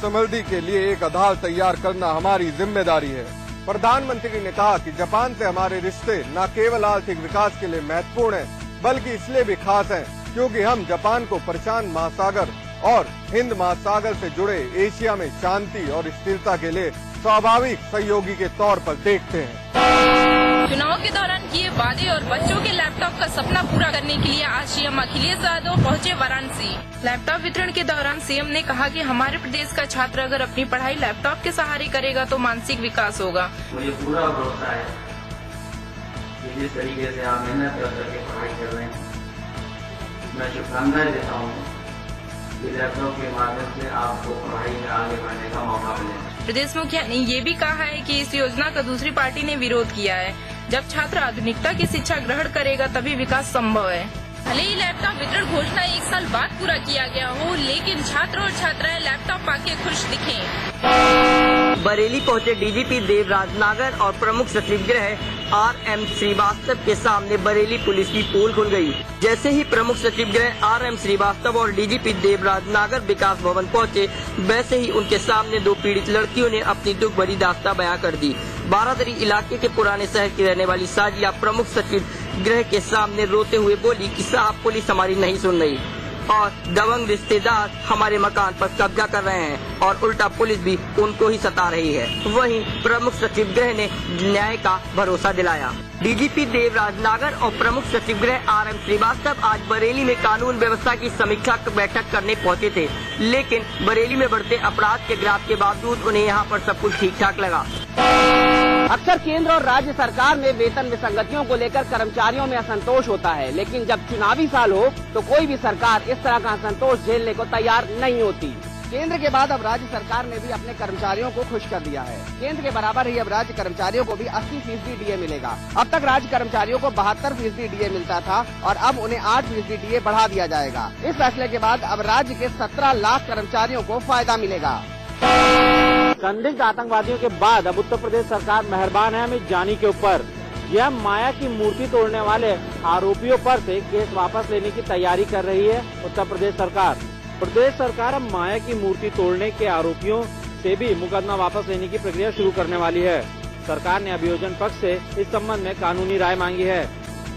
समृद्धि के लिए एक आधार तैयार करना हमारी जिम्मेदारी है। प्रधानमंत्री ने कहा कि जापान से हमारे रिश्ते न केवल आर्थिक विकास के लिए महत्वपूर्ण हैं, बल्कि इसलिए भी खास हैं क्योंकि हम जापान को प्रशांत महासागर और हिंद महासागर से जुड़े एशिया में शांति और स्थिरता के लिए स्वाभाविक सहयोगी के तौर पर देखते हैं। चुनाव के दौरान किए वादे और बच्चों के लैपटॉप का सपना पूरा करने के लिए आज सीएम अखिलेश यादव पहुंचे वाराणसी। लैपटॉप वितरण के दौरान सीएम ने कहा कि हमारे प्रदेश का छात्र अगर अपनी पढ़ाई लैपटॉप के सहारे करेगा तो मानसिक विकास होगा। मुझे पूरा भरोसा है कि जिस तरीके से आप मेहनत करके पढ़ाई कर रहे हैं, मैं शुभकामनाएं देता हूँ कि लैपटॉप के माध्यम से आपको पढ़ाई में आगे बढ़ने का मौका मिले। प्रदेश मुखिया ने ये भी कहा है कि इस योजना का दूसरी पार्टी ने विरोध किया है। जब छात्र आधुनिकता की शिक्षा ग्रहण करेगा तभी विकास संभव है। भले ही लैपटॉप वितरण घोषणा 1 साल बाद पूरा किया गया हो, लेकिन छात्र और छात्राएं लैपटॉप पाके खुश दिखें। बरेली पहुंचे डीजीपी देवराज नागर और प्रमुख सचिव गृह RM श्रीवास्तव के सामने बरेली पुलिस की पोल खुल गई। जैसे ही प्रमुख सचिव गृह RM श्रीवास्तव और डीजीपी देवराज नागर विकास भवन पहुंचे, वैसे ही उनके सामने 2 पीड़ित लड़कियों ने अपनी दुख भरी दास्तां बयां कर दी। बारादरी इलाके के पुराने शहर की रहने वाली साजिया प्रमुख सचिव गृह के सामने रोते हुए बोली कि साहब, पुलिस हमारी नहीं सुन रही और दबंग रिश्तेदार हमारे मकान पर कब्जा कर रहे हैं और उल्टा पुलिस भी उनको ही सता रही है। वहीं प्रमुख सचिव गृह ने न्याय का भरोसा दिलाया। डीजीपी देवराज नागर और प्रमुख सचिव गृह RM श्रीवास्तव आज बरेली में कानून व्यवस्था की समीक्षा बैठक करने पहुंचे थे, लेकिन बरेली में बढ़ते अपराध के ग्राफ के बावजूद उन्हें यहाँ पर सब कुछ ठीक ठाक लगा। अक्सर केंद्र और राज्य सरकार में वेतन विसंगतियों को लेकर कर्मचारियों में असंतोष होता है, लेकिन जब चुनावी साल हो तो कोई भी सरकार इस तरह का असंतोष झेलने को तैयार नहीं होती। केंद्र के बाद अब राज्य सरकार ने भी अपने कर्मचारियों को खुश कर दिया है। केंद्र के बराबर ही अब राज्य कर्मचारियों को भी 80% डीए मिलेगा। अब तक राज्य कर्मचारियों को 72% डीए मिलता था और अब उन्हें 8% डीए बढ़ा दिया जाएगा। इस फैसले के बाद अब राज्य के 17 लाख कर्मचारियों को फायदा मिलेगा। संदिग्ध आतंकवादियों के बाद अब उत्तर प्रदेश सरकार मेहरबान है अमित जानी के ऊपर। यह माया की मूर्ति तोड़ने वाले आरोपियों पर से केस वापस लेने की तैयारी कर रही है उत्तर प्रदेश सरकार। प्रदेश सरकार अब माया की मूर्ति तोड़ने के आरोपियों से भी मुकदमा वापस लेने की प्रक्रिया शुरू करने वाली है। सरकार ने अभियोजन पक्ष से इस संबंध में कानूनी राय मांगी है।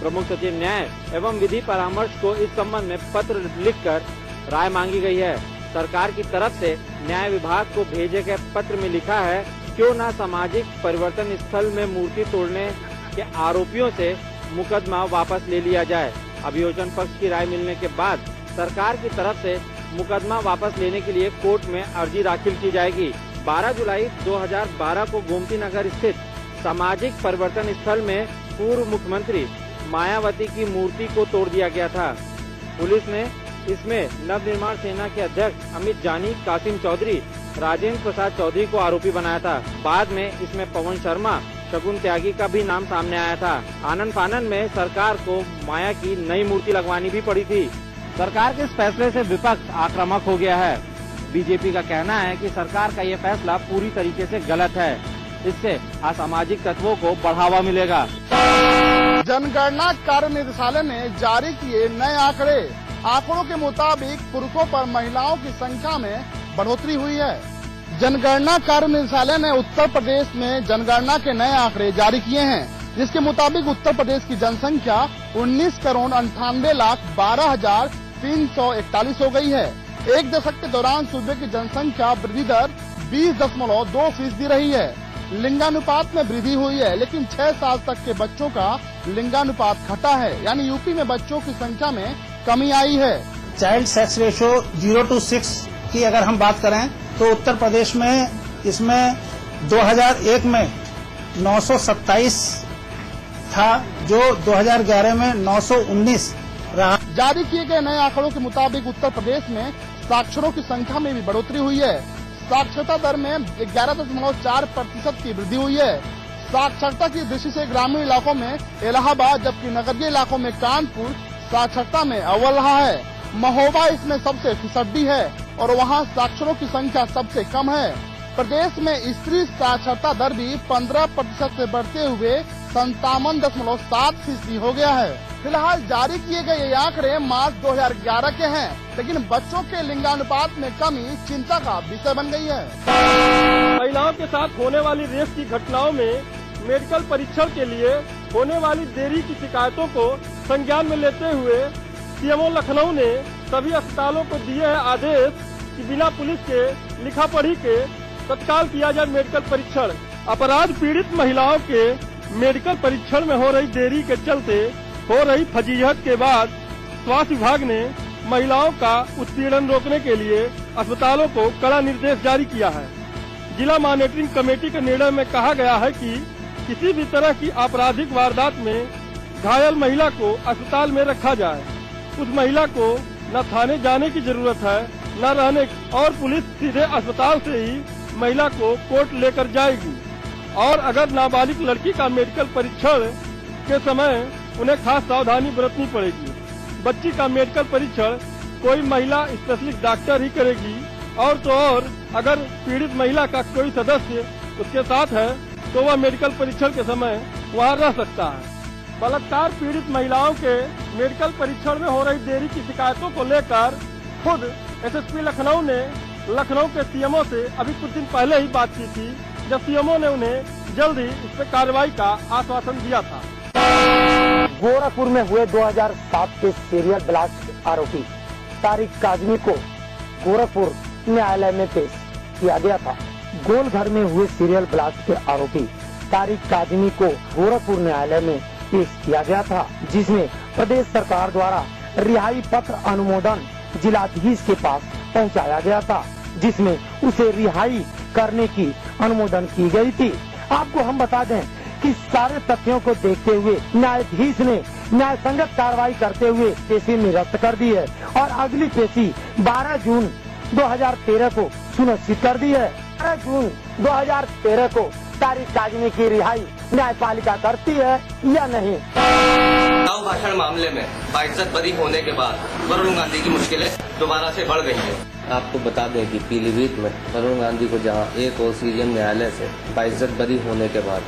प्रमुख सचिव न्याय एवं विधि परामर्श को इस संबंध में पत्र लिखकर राय मांगी गई है। सरकार की तरफ से न्याय विभाग को भेजे गए पत्र में लिखा है, क्यों न सामाजिक परिवर्तन स्थल में मूर्ति तोड़ने के आरोपियों से मुकदमा वापस ले लिया जाए। अभियोजन पक्ष की राय मिलने के बाद सरकार की तरफ से मुकदमा वापस लेने के लिए कोर्ट में अर्जी दाखिल की जाएगी। 12 जुलाई 2012 को गोमती नगर स्थित सामाजिक परिवर्तन स्थल में पूर्व मुख्यमंत्री मायावती की मूर्ति को तोड़ दिया गया था। पुलिस ने इसमें नवनिर्माण सेना के अध्यक्ष अमित जानी, कासिम चौधरी, राजेंद्र प्रसाद चौधरी को आरोपी बनाया था। बाद में इसमें पवन शर्मा, शगुन त्यागी का भी नाम सामने आया था। आनन फानन में सरकार को माया की नई मूर्ति लगवानी भी पड़ी थी। सरकार के इस फैसले से विपक्ष आक्रामक हो गया है। बीजेपी का कहना है कि सरकार का ये फैसला पूरी तरीके से गलत है। इससे असामाजिक तत्वों को बढ़ावा मिलेगा। जनगणना कार्य निदेशालय ने जारी किए नए आंकड़ों के मुताबिक पुरुषों पर महिलाओं की संख्या में बढ़ोतरी हुई है। जनगणना कार्य निदेशालय ने उत्तर प्रदेश में जनगणना के नए आंकड़े जारी किए हैं, जिसके मुताबिक उत्तर प्रदेश की जनसंख्या 19,98,12,341 हो गई है। एक दशक के दौरान सूबे की जनसंख्या वृद्धि दर 20.2% रही है। लिंगानुपात में वृद्धि हुई है, लेकिन 6 साल तक के बच्चों का लिंगानुपात घटा है, यानी यूपी में बच्चों की संख्या में कमी आई है। चाइल्ड सेक्स रेशियो 0-6 की अगर हम बात करें तो उत्तर प्रदेश में इसमें 2001 में 927 था, जो 2011 में 919 रहा। जारी किए गए नए आंकड़ों के मुताबिक उत्तर प्रदेश में साक्षरों की संख्या में भी बढ़ोतरी हुई है। साक्षरता दर में 11.4% की वृद्धि हुई है। साक्षरता की दृष्टि से ग्रामीण इलाकों में इलाहाबाद, जबकि नगरीय इलाकों में कानपुर साक्षरता में अव्वल रहा है। महोबा इसमें सबसे फिसड्डी है और वहां साक्षरों की संख्या सबसे कम है। प्रदेश में स्त्री साक्षरता दर भी 15% से बढ़ते हुए 57.7% हो गया है। फिलहाल जारी किए गए ये आंकड़े मार्च 2011 के हैं। लेकिन बच्चों के लिंगानुपात में कमी चिंता का विषय बन गई है। महिलाओं के साथ होने वाली रेप की घटनाओं में मेडिकल परीक्षण के लिए होने वाली देरी की शिकायतों को संज्ञान में लेते हुए सीएमओ लखनऊ ने सभी अस्पतालों को दिए है आदेश कि बिना पुलिस के लिखा पढ़ी के तत्काल किया जाए मेडिकल परीक्षण। अपराध पीड़ित महिलाओं के मेडिकल परीक्षण में हो रही देरी के चलते हो रही फजीहत के बाद स्वास्थ्य विभाग ने महिलाओं का उत्पीड़न रोकने के लिए अस्पतालों को कड़ा निर्देश जारी किया है। जिला मॉनिटरिंग कमेटी के निर्णय में कहा गया है कि किसी भी तरह की आपराधिक वारदात में घायल महिला को अस्पताल में रखा जाए। उस महिला को न थाने जाने की जरूरत है न रहने, और पुलिस सीधे अस्पताल से ही महिला को कोर्ट लेकर जाएगी। और अगर नाबालिग लड़की का मेडिकल परीक्षण के समय उन्हें खास सावधानी बरतनी पड़ेगी। बच्ची का मेडिकल परीक्षण कोई महिला स्पेशलिस्ट डॉक्टर ही करेगी, और तो और अगर पीड़ित महिला का कोई सदस्य उसके साथ है तो वह मेडिकल परीक्षण के समय वहां रह सकता है। बलात्कार पीड़ित महिलाओं के मेडिकल परीक्षण में हो रही देरी की शिकायतों को लेकर खुद एसएसपी लखनऊ ने लखनऊ के सीएमओ से अभी कुछ दिन पहले ही बात की थी, जब सीएमओ ने उन्हें जल्द ही इस पर कार्रवाई का आश्वासन दिया था। गोरखपुर में हुए 2007 के सीरियल ब्लास्ट आरोपी तारिक काजमी को गोरखपुर न्यायालय में पेश किया गया था। गोलघर में हुए सीरियल ब्लास्ट के आरोपी तारिक काजमी को गोरखपुर न्यायालय में पेश किया गया था, जिसमें प्रदेश सरकार द्वारा रिहाई पत्र अनुमोदन जिलाधीश के पास पहुंचाया गया था, जिसमें उसे रिहाई करने की अनुमोदन की गई थी। आपको हम बता दें कि सारे तथ्यों को देखते हुए न्यायाधीश ने न्याय संगत कार्रवाई करते हुए पेशी निरस्त कर दी है और अगली पेशी 12 जून 2013 को सुनिश्चित कर दी है। 12 जून 2013 को तारिक काजमी की रिहाई न्यायपालिका करती है या नहीं। चुनाव भाषण मामले में बाइज्जत बरी होने के बाद वरुण गांधी की मुश्किलें दोबारा से बढ़ गई हैं। आपको बता दें कि पीलीभीत में वरुण गांधी को जहां एक और सीजीएम न्यायालय से बाइज्जत बरी होने के बाद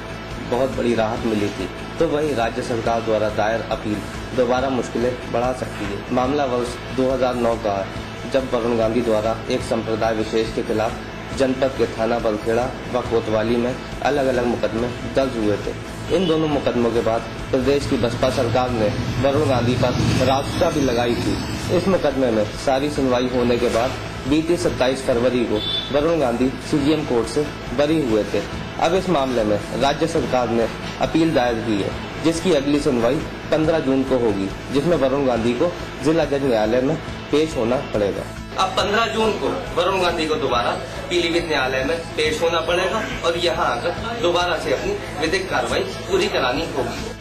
बहुत बड़ी राहत मिली थी, तो वहीं राज्य सरकार द्वारा दायर अपील दोबारा मुश्किलें बढ़ा सकती है। मामला वर्ष 2009 का है, जब वरुण गांधी द्वारा एक संप्रदाय विशेष के खिलाफ जनपद के थाना बलखेड़ा व कोतवाली में अलग अलग मुकदमे दर्ज हुए थे। इन दोनों मुकदमों के बाद प्रदेश की बसपा सरकार ने वरुण गांधी पर रासुका भी लगाई थी। इस मुकदमे में सारी सुनवाई होने के बाद बीती 27 फरवरी को वरुण गांधी सीजीएम कोर्ट से बरी हुए थे। अब इस मामले में राज्य सरकार ने अपील दायर की है, जिसकी अगली सुनवाई 15 जून को होगी, जिसमें वरुण गांधी को जिला जज न्यायालय में पेश होना पड़ेगा। अब 15 जून को वरुण गांधी को दोबारा पीलीभीत न्यायालय में पेश होना पड़ेगा और यहाँ आकर दोबारा से अपनी विधिक कार्रवाई पूरी करानी होगी।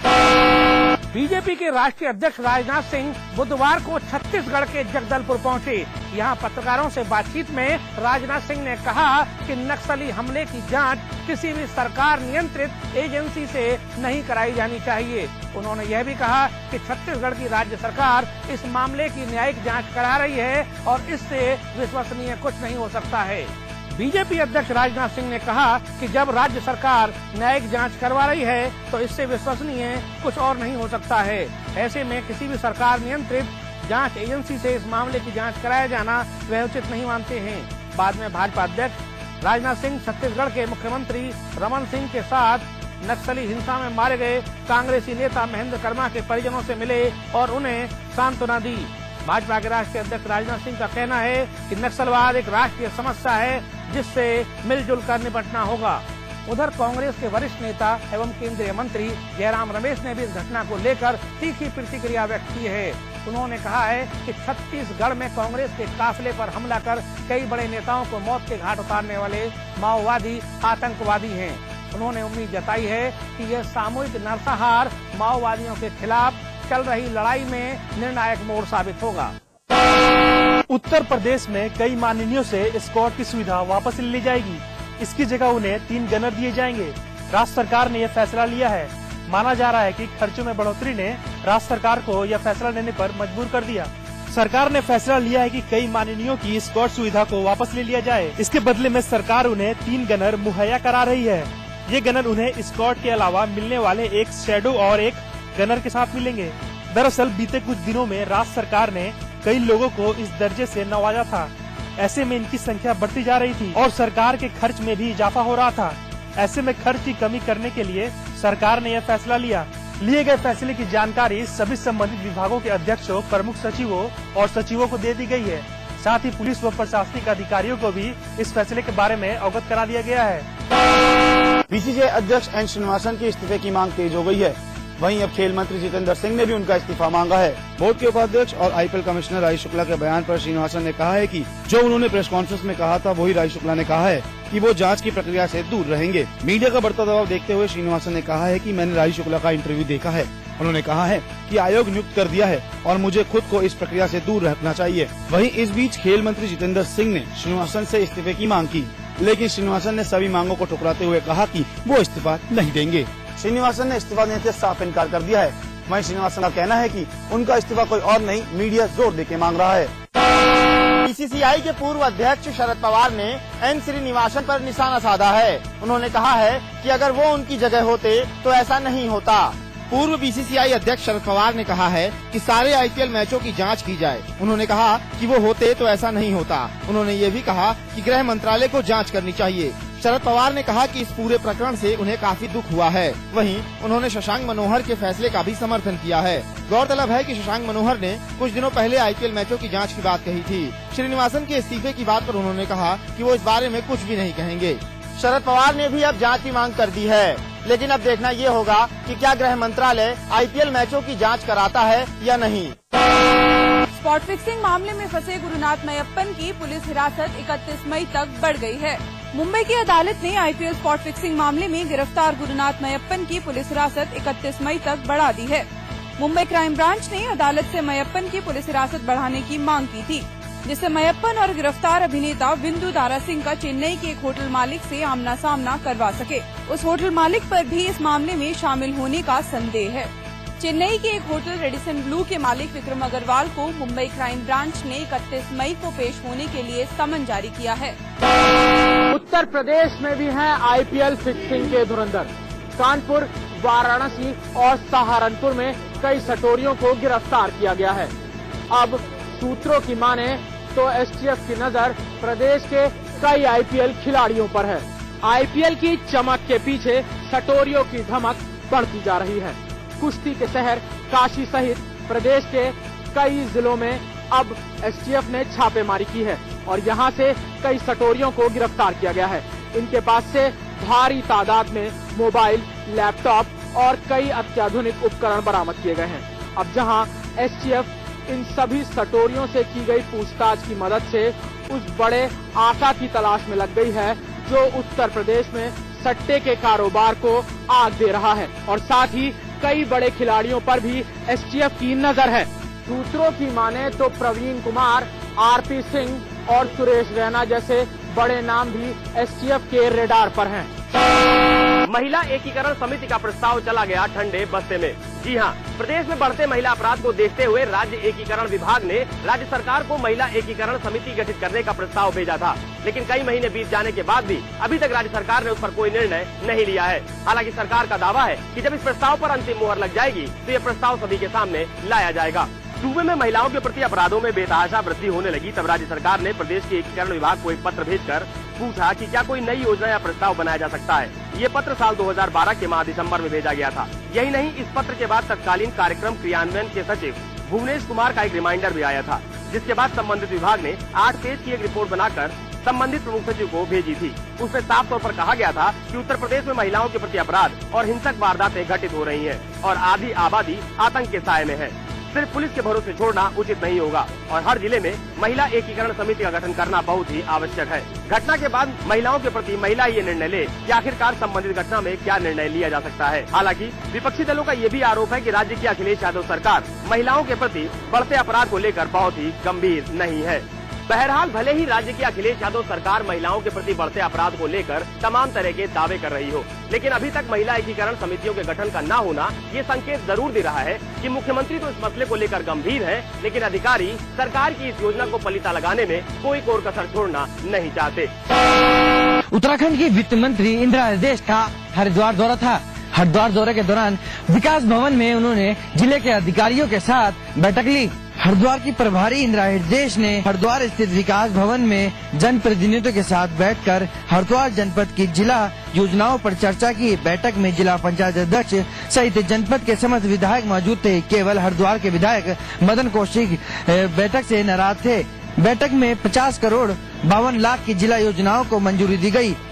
बीजेपी के राष्ट्रीय अध्यक्ष राजनाथ सिंह बुधवार को छत्तीसगढ़ के जगदलपुर पहुंचे। यहां पत्रकारों से बातचीत में राजनाथ सिंह ने कहा कि नक्सली हमले की जांच किसी भी सरकार नियंत्रित एजेंसी से नहीं कराई जानी चाहिए। उन्होंने यह भी कहा कि छत्तीसगढ़ की राज्य सरकार इस मामले की न्यायिक जांच करा रही है और इससे विश्वसनीय कुछ नहीं हो सकता है। बीजेपी अध्यक्ष राजनाथ सिंह ने कहा कि जब राज्य सरकार न्यायिक जांच करवा रही है तो इससे विश्वसनीय कुछ और नहीं हो सकता है। ऐसे में किसी भी सरकार नियंत्रित जांच एजेंसी से इस मामले की जांच कराया जाना वह उचित नहीं मानते हैं। बाद में भाजपा अध्यक्ष राजनाथ सिंह छत्तीसगढ़ के मुख्यमंत्री रमन सिंह के साथ नक्सली हिंसा में मारे गए कांग्रेसी नेता महेंद्र कर्मा के परिजनों से मिले और उन्हें सांत्वना दी। भाजपा के राष्ट्रीय अध्यक्ष राजनाथ सिंह का कहना है कि नक्सलवाद एक राष्ट्रीय समस्या है, जिससे मिलजुल कर निपटना होगा। उधर कांग्रेस के वरिष्ठ नेता एवं केंद्रीय मंत्री जयराम रमेश ने भी इस घटना को लेकर तीखी प्रतिक्रिया व्यक्त की है। उन्होंने कहा है कि छत्तीसगढ़ में कांग्रेस के काफिले पर हमला कर कई बड़े नेताओं को मौत के घाट उतारने वाले माओवादी आतंकवादी हैं। उन्होंने उम्मीद जताई है कि यह सामूहिक नरसंहार माओवादियों के खिलाफ चल रही लड़ाई में निर्णायक मोड़ साबित होगा। उत्तर प्रदेश में कई माननीयों से स्क्वाड की सुविधा वापस ले ली जाएगी। इसकी जगह उन्हें 3 गनर दिए जाएंगे। राज्य सरकार ने यह फैसला लिया है। माना जा रहा है कि खर्चों में बढ़ोतरी ने राज्य सरकार को यह फैसला लेने पर मजबूर कर दिया। सरकार ने फैसला लिया है कि कई माननीयों की स्क्वाड सुविधा को वापस ले लिया जाए। इसके बदले में सरकार उन्हें 3 गनर मुहैया करा रही है। ये गनर उन्हें स्क्वाड के अलावा मिलने वाले एक शैडो और एक गनर के साथ मिलेंगे। दरअसल बीते कुछ दिनों में राज्य सरकार ने कई लोगों को इस दर्जे से नवाजा था। ऐसे में इनकी संख्या बढ़ती जा रही थी और सरकार के खर्च में भी इजाफा हो रहा था। ऐसे में खर्च की कमी करने के लिए सरकार ने यह फैसला लिया। लिए गए फैसले की जानकारी सभी संबंधित विभागों के अध्यक्षों, प्रमुख सचिवों और सचिवों को दे दी गई है। साथ ही पुलिस व प्रशासनिक अधिकारियों को भी इस फैसले के बारे में अवगत करा दिया गया है। बीसीसीआई अध्यक्ष एन श्रीनिवासन के इस्तीफे की मांग तेज हो गई है। वहीं अब खेल मंत्री जितेंद्र सिंह ने भी उनका इस्तीफा मांगा है। बोर्ड के उपाध्यक्ष और आईपीएल कमिश्नर राज शुक्ला के बयान पर श्रीनिवासन ने कहा है कि जो उन्होंने प्रेस कॉन्फ्रेंस में कहा था वही राज शुक्ला ने कहा है कि वो जांच की प्रक्रिया से दूर रहेंगे। मीडिया का बढ़ता दबाव देखते हुए श्रीनिवासन ने कहा है कि मैंने राज शुक्ला का इंटरव्यू देखा है। उन्होंने कहा है कि आयोग नियुक्त कर दिया है और मुझे खुद को इस प्रक्रिया से दूर रखना चाहिए। वहीं इस बीच खेल मंत्री जितेंद्र सिंह ने श्रीनिवासन से इस्तीफे की मांग की, लेकिन श्रीनिवासन ने सभी मांगों को ठुकराते हुए कहा कि वो इस्तीफा नहीं देंगे। श्रीनिवासन ने इस्तीफा देने से साफ इनकार कर दिया है। वहीं श्रीनिवासन का कहना है कि उनका इस्तीफा कोई और नहीं, मीडिया जोर देके मांग रहा है। बीसीसीआई के पूर्व अध्यक्ष शरद पवार ने एन श्रीनिवासन पर निशाना साधा है। उन्होंने कहा है कि अगर वो उनकी जगह होते तो ऐसा नहीं होता। पूर्व बीसीसीआई अध्यक्ष शरद पवार ने कहा है कि सारे आईपीएल मैचों की जांच की जाए। उन्होंने कहा कि वो होते तो ऐसा नहीं होता। उन्होंने ये भी कहा कि गृह मंत्रालय को जांच करनी चाहिए। शरद पवार ने कहा कि इस पूरे प्रकरण से उन्हें काफी दुख हुआ है। वहीं उन्होंने शशांक मनोहर के फैसले का भी समर्थन किया है। गौरतलब है कि शशांक मनोहर ने कुछ दिनों पहले आईपीएल मैचों की जांच की बात कही थी। श्रीनिवासन के इस्तीफे की बात पर उन्होंने कहा कि वो इस बारे में कुछ भी नहीं कहेंगे। शरद पवार ने भी अब जांच की मांग कर दी है, लेकिन अब देखना ये होगा कि क्या गृह मंत्रालय आईपीएल मैचों की जांच कराता है या नहीं। स्पॉट फिक्सिंग मामले में फंसे गुरुनाथ मय्यप्पन की पुलिस हिरासत 31 मई तक बढ़ गई है। मुंबई की अदालत ने आईपीएल स्पॉट फिक्सिंग मामले में गिरफ्तार गुरुनाथ मय्यप्पन की पुलिस हिरासत 31 मई तक बढ़ा दी है। मुंबई क्राइम ब्रांच ने अदालत से मय्यप्पन की पुलिस हिरासत बढ़ाने की मांग की थी, जिससे मय्यप्पन और गिरफ्तार अभिनेता विंदु दारा सिंह का चेन्नई के एक होटल मालिक से आमना सामना करवा सके। उस होटल मालिक पर भी इस मामले में शामिल होने का संदेह है। चेन्नई के एक होटल रेडिसन ब्लू के मालिक विक्रम अग्रवाल को मुंबई क्राइम ब्रांच ने 31 मई को पेश होने के लिए समन जारी किया है। उत्तर प्रदेश में भी हैं आईपीएल फिक्सिंग के धुरंधर। कानपुर, वाराणसी और सहारनपुर में कई सटोरियों को गिरफ्तार किया गया है। अब सूत्रों की माने तो एसटीएफ की नजर प्रदेश के कई आईपीएल खिलाड़ियों पर है। आईपीएल की चमक के पीछे सटोरियों की धमक बढ़ती जा रही है। कुश्ती के शहर काशी सहित प्रदेश के कई जिलों में अब एसटीएफ ने छापेमारी की है और यहां से कई सटोरियों को गिरफ्तार किया गया है। इनके पास से भारी तादाद में मोबाइल, लैपटॉप और कई अत्याधुनिक उपकरण बरामद किए गए हैं। अब जहां एसटीएफ इन सभी सटोरियों से की गई पूछताछ की मदद से उस बड़े आका की तलाश में लग गई है जो उत्तर प्रदेश में सट्टे के कारोबार को आग दे रहा है और साथ ही कई बड़े खिलाड़ियों पर भी एसटीएफ की नजर है। सूत्रों की माने तो प्रवीण कुमार, आरपी सिंह और सुरेश रैना जैसे बड़े नाम भी एसटीएफ के रेडार पर हैं। महिला एकीकरण समिति का प्रस्ताव चला गया ठंडे बस्ते में। जी हां, प्रदेश में बढ़ते महिला अपराध को देखते हुए राज्य एकीकरण विभाग ने राज्य सरकार को महिला एकीकरण समिति गठित करने का प्रस्ताव भेजा था, लेकिन कई महीने बीत जाने के बाद भी अभी तक राज्य सरकार ने उस पर कोई निर्णय नहीं लिया है। हालांकि सरकार का दावा है कि जब इस प्रस्ताव पर अंतिम मुहर लग जाएगी तो यह प्रस्ताव सभी के सामने लाया जाएगा। सूबे में महिलाओं के प्रति अपराधों में बेतहाशा वृद्धि होने लगी, तब राज्य सरकार ने प्रदेश के एकीकरण विभाग को एक पत्र भेजकर पूछा कि क्या कोई नई योजना या प्रस्ताव बनाया जा सकता है। ये पत्र साल 2012 के माह दिसंबर में भेजा गया था। यही नहीं, इस पत्र के बाद तत्कालीन कार्यक्रम क्रियान्वयन के सचिव भुवनेश कुमार का एक रिमाइंडर भी आया था, जिसके बाद संबंधित विभाग ने 8 पेज की एक रिपोर्ट बनाकर संबंधित प्रमुख सचिव को भेजी थी। उसमें साफ तौर पर कहा गया था कि उत्तर प्रदेश में महिलाओं के प्रति अपराध और हिंसक वारदातें घटित हो रही हैं और आधी आबादी आतंक के साए में है। सिर्फ पुलिस के भरोसे छोड़ना उचित नहीं होगा और हर जिले में महिला एकीकरण समिति का गठन करना बहुत ही आवश्यक है। घटना के बाद महिलाओं के प्रति महिला ये निर्णय ले कि आखिरकार संबंधित घटना में क्या निर्णय लिया जा सकता है। हालांकि विपक्षी दलों का ये भी आरोप है कि राज्य की अखिलेश यादव सरकार महिलाओं के प्रति बढ़ते अपराध को लेकर बहुत ही गंभीर नहीं है। बहरहाल भले ही राज्य की अखिलेश यादव सरकार महिलाओं के प्रति बढ़ते अपराध को लेकर तमाम तरह के दावे कर रही हो, लेकिन अभी तक महिला एकीकरण समितियों के गठन का न होना ये संकेत जरूर दे रहा है कि मुख्यमंत्री तो इस मसले को लेकर गंभीर है, लेकिन अधिकारी सरकार की इस योजना को पलीता लगाने में कोई कोर कसर छोड़ना नहीं चाहते। उत्तराखंड की वित्त मंत्री इंदिरा हृदयेश का हरिद्वार दौरा था। हरिद्वार दौरे के दौरान विकास भवन में उन्होंने जिले के अधिकारियों के साथ बैठक ली। हरिद्वार की प्रभारी इंदिरा हृदयेश ने हरिद्वार स्थित विकास भवन में जनप्रतिनिधियों के साथ बैठकर हरिद्वार जनपद की जिला योजनाओं पर चर्चा की। बैठक में जिला पंचायत अध्यक्ष सहित जनपद के समस्त विधायक मौजूद थे। केवल हरिद्वार के विधायक मदन कौशिक बैठक से नाराज थे। बैठक में 50 करोड़ 52 लाख की जिला योजनाओं को मंजूरी दी गई।